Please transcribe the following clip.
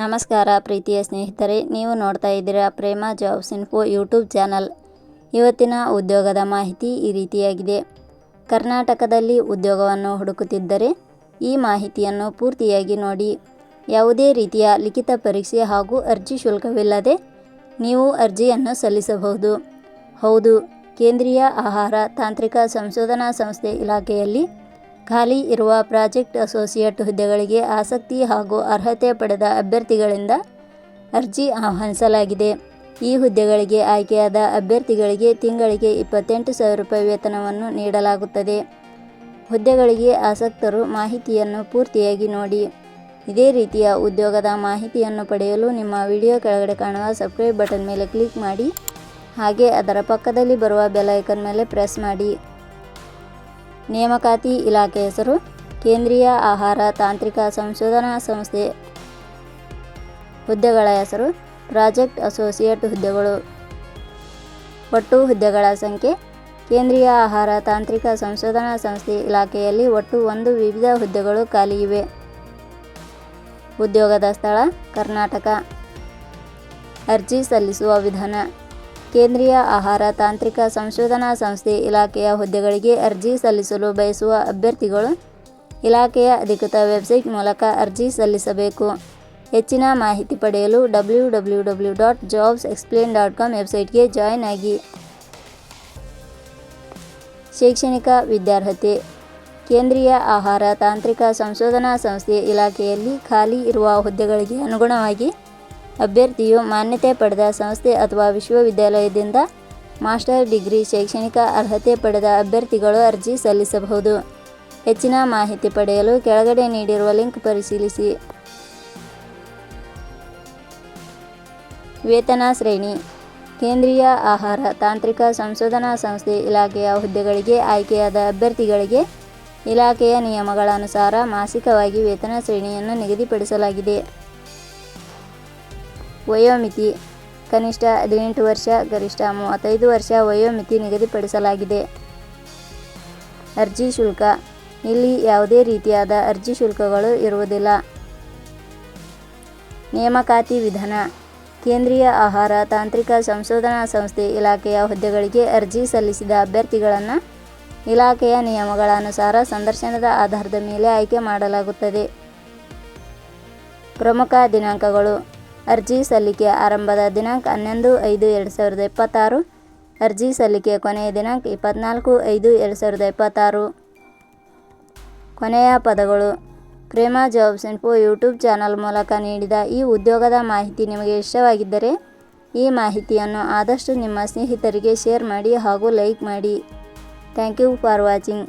ನಮಸ್ಕಾರ ಪ್ರೀತಿಯ ಸ್ನೇಹಿತರೆ, ನೀವು ನೋಡ್ತಾ ಇದ್ದೀರಾ ಪ್ರೇಮ ಜಾಬ್ಸ್ ಇನ್ಫೋ ಯೂಟ್ಯೂಬ್ ಚಾನಲ್. ಇವತ್ತಿನ ಉದ್ಯೋಗದ ಮಾಹಿತಿ ಈ ರೀತಿಯಾಗಿದೆ. ಕರ್ನಾಟಕದಲ್ಲಿ ಉದ್ಯೋಗವನ್ನು ಹುಡುಕುತ್ತಿದ್ದರೆ ಈ ಮಾಹಿತಿಯನ್ನು ಪೂರ್ತಿಯಾಗಿ ನೋಡಿ. ಯಾವುದೇ ರೀತಿಯ ಲಿಖಿತ ಪರೀಕ್ಷೆ ಹಾಗೂ ಅರ್ಜಿ ಶುಲ್ಕವಿಲ್ಲದೆ ನೀವು ಅರ್ಜಿಯನ್ನು ಸಲ್ಲಿಸಬಹುದು. ಹೌದು, ಕೇಂದ್ರೀಯ ಆಹಾರ ತಾಂತ್ರಿಕ ಸಂಶೋಧನಾ ಸಂಸ್ಥೆ ಇಲಾಖೆಯಲ್ಲಿ ಖಾಲಿ ಇರುವ ಪ್ರಾಜೆಕ್ಟ್ ಅಸೋಸಿಯೇಟ್ ಹುದ್ದೆಗಳಿಗೆ ಆಸಕ್ತಿ ಹಾಗೂ ಅರ್ಹತೆ ಪಡೆದ ಅಭ್ಯರ್ಥಿಗಳಿಂದ ಅರ್ಜಿ ಆಹ್ವಾನಿಸಲಾಗಿದೆ. ಈ ಹುದ್ದೆಗಳಿಗೆ ಆಯ್ಕೆಯಾದ ಅಭ್ಯರ್ಥಿಗಳಿಗೆ ತಿಂಗಳಿಗೆ 28,000 ರೂಪಾಯಿ ವೇತನವನ್ನು ನೀಡಲಾಗುತ್ತದೆ. ಹುದ್ದೆಗಳಿಗೆ ಆಸಕ್ತರು ಮಾಹಿತಿಯನ್ನು ಪೂರ್ತಿಯಾಗಿ ನೋಡಿ. ಇದೇ ರೀತಿಯ ಉದ್ಯೋಗದ ಮಾಹಿತಿಯನ್ನು ಪಡೆಯಲು ನಿಮ್ಮ ವಿಡಿಯೋ ಕೆಳಗಡೆ ಕಾಣುವ ಸಬ್ಸ್ಕ್ರೈಬ್ ಬಟನ್ ಮೇಲೆ ಕ್ಲಿಕ್ ಮಾಡಿ, ಹಾಗೆ ಅದರ ಪಕ್ಕದಲ್ಲಿ ಬರುವ ಬೆಲ್ ಐಕಾನ್ ಮೇಲೆ ಪ್ರೆಸ್ ಮಾಡಿ. ನೇಮಕಾತಿ ಇಲಾಖೆ ಹೆಸರು ಕೇಂದ್ರೀಯ ಆಹಾರ ತಾಂತ್ರಿಕ ಸಂಶೋಧನಾ ಸಂಸ್ಥೆ. ಹುದ್ದೆಗಳ ಹೆಸರು ಪ್ರಾಜೆಕ್ಟ್ ಅಸೋಸಿಯೇಟ್ ಹುದ್ದೆಗಳು. ಒಟ್ಟು ಹುದ್ದೆಗಳ ಸಂಖ್ಯೆ ಕೇಂದ್ರೀಯ ಆಹಾರ ತಾಂತ್ರಿಕ ಸಂಶೋಧನಾ ಸಂಸ್ಥೆ ಇಲಾಖೆಯಲ್ಲಿ ಒಟ್ಟು 1 ವಿವಿಧ ಹುದ್ದೆಗಳು ಖಾಲಿ ಇವೆ. ಉದ್ಯೋಗದ ಸ್ಥಳ ಕರ್ನಾಟಕ. ಅರ್ಜಿ ಸಲ್ಲಿಸುವ ವಿಧಾನ. ಕೇಂದ್ರೀಯ ಆಹಾರ ತಾಂತ್ರಿಕ ಸಂಶೋಧನಾ ಸಂಸ್ಥೆ ಇಲಾಖೆಯ ಹುದ್ದೆಗಳಿಗೆ ಅರ್ಜಿ ಸಲ್ಲಿಸಲು ಬಯಸುವ ಅಭ್ಯರ್ಥಿಗಳು ಇಲಾಖೆಯ ಅಧಿಕೃತ ವೆಬ್ಸೈಟ್ ಮೂಲಕ ಅರ್ಜಿ ಸಲ್ಲಿಸಬೇಕು. ಹೆಚ್ಚಿನ ಮಾಹಿತಿ ಪಡೆಯಲು www.jobsexplain.com ವೆಬ್ಸೈಟ್ಗೆ ಜಾಯಿನ್ ಆಗಿ. ಶೈಕ್ಷಣಿಕ ವಿದ್ಯಾರ್ಹತೆ. ಕೇಂದ್ರೀಯ ಆಹಾರ ತಾಂತ್ರಿಕ ಸಂಶೋಧನಾ ಸಂಸ್ಥೆ ಇಲಾಖೆಯಲ್ಲಿ ಖಾಲಿ ಇರುವ ಹುದ್ದೆಗಳಿಗೆ ಅನುಗುಣವಾಗಿ ಅಭ್ಯರ್ಥಿಯು ಮಾನ್ಯತೆ ಪಡೆದ ಸಂಸ್ಥೆ ಅಥವಾ ವಿಶ್ವವಿದ್ಯಾಲಯದಿಂದ ಮಾಸ್ಟರ್ ಡಿಗ್ರಿ ಶೈಕ್ಷಣಿಕ ಅರ್ಹತೆ ಪಡೆದ ಅಭ್ಯರ್ಥಿಗಳು ಅರ್ಜಿ ಸಲ್ಲಿಸಬಹುದು. ಹೆಚ್ಚಿನ ಮಾಹಿತಿ ಪಡೆಯಲು ಕೆಳಗಡೆ ನೀಡಿರುವ ಲಿಂಕ್ ಪರಿಶೀಲಿಸಿ. ವೇತನ ಶ್ರೇಣಿ. ಕೇಂದ್ರೀಯ ಆಹಾರ ತಾಂತ್ರಿಕ ಸಂಶೋಧನಾ ಸಂಸ್ಥೆ ಇಲಾಖೆಯ ಹುದ್ದೆಗಳಿಗೆ ಆಯ್ಕೆಯಾದ ಅಭ್ಯರ್ಥಿಗಳಿಗೆ ಇಲಾಖೆಯ ನಿಯಮಗಳ ಅನುಸಾರ ಮಾಸಿಕವಾಗಿ ವೇತನ ಶ್ರೇಣಿಯನ್ನು ನಿಗದಿಪಡಿಸಲಾಗಿದೆ. ವಯೋಮಿತಿ. ಕನಿಷ್ಠ 18 ವರ್ಷ, ಗರಿಷ್ಠ 35 ವರ್ಷ ವಯೋಮಿತಿ ನಿಗದಿಪಡಿಸಲಾಗಿದೆ. ಅರ್ಜಿ ಶುಲ್ಕ. ಇಲ್ಲಿ ಯಾವುದೇ ರೀತಿಯಾದ ಅರ್ಜಿ ಶುಲ್ಕಗಳು ಇರುವುದಿಲ್ಲ. ನೇಮಕಾತಿ ವಿಧಾನ. ಕೇಂದ್ರೀಯ ಆಹಾರ ತಾಂತ್ರಿಕ ಸಂಶೋಧನಾ ಸಂಸ್ಥೆ ಇಲಾಖೆಯ ಹುದ್ದೆಗಳಿಗೆ ಅರ್ಜಿ ಸಲ್ಲಿಸಿದ ಅಭ್ಯರ್ಥಿಗಳನ್ನು ಇಲಾಖೆಯ ನಿಯಮಗಳ ಅನುಸಾರ ಸಂದರ್ಶನದ ಆಧಾರದ ಮೇಲೆ ಆಯ್ಕೆ ಮಾಡಲಾಗುತ್ತದೆ. ಪ್ರಮುಖ ದಿನಾಂಕಗಳು. ಅರ್ಜಿ ಸಲ್ಲಿಕೆ ಆರಂಭದ ದಿನಾಂಕ 11/5/2026. ಅರ್ಜಿ ಸಲ್ಲಿಕೆ ಕೊನೆಯ ದಿನಾಂಕ 24/5/2026. ಕೊನೆಯ ಪದಗಳು. ಪ್ರೇಮ ಜಾಬ್ಸ್ ಇನ್ಫೋ ಯೂಟ್ಯೂಬ್ ಚಾನಲ್ ಮೂಲಕ ನೀಡಿದ ಈ ಉದ್ಯೋಗದ ಮಾಹಿತಿ ನಿಮಗೆ ಇಷ್ಟವಾಗಿದ್ದರೆ ಈ ಮಾಹಿತಿಯನ್ನು ಆದಷ್ಟು ನಿಮ್ಮ ಸ್ನೇಹಿತರಿಗೆ ಶೇರ್ ಮಾಡಿ ಹಾಗೂ ಲೈಕ್ ಮಾಡಿ. Thank you for watching.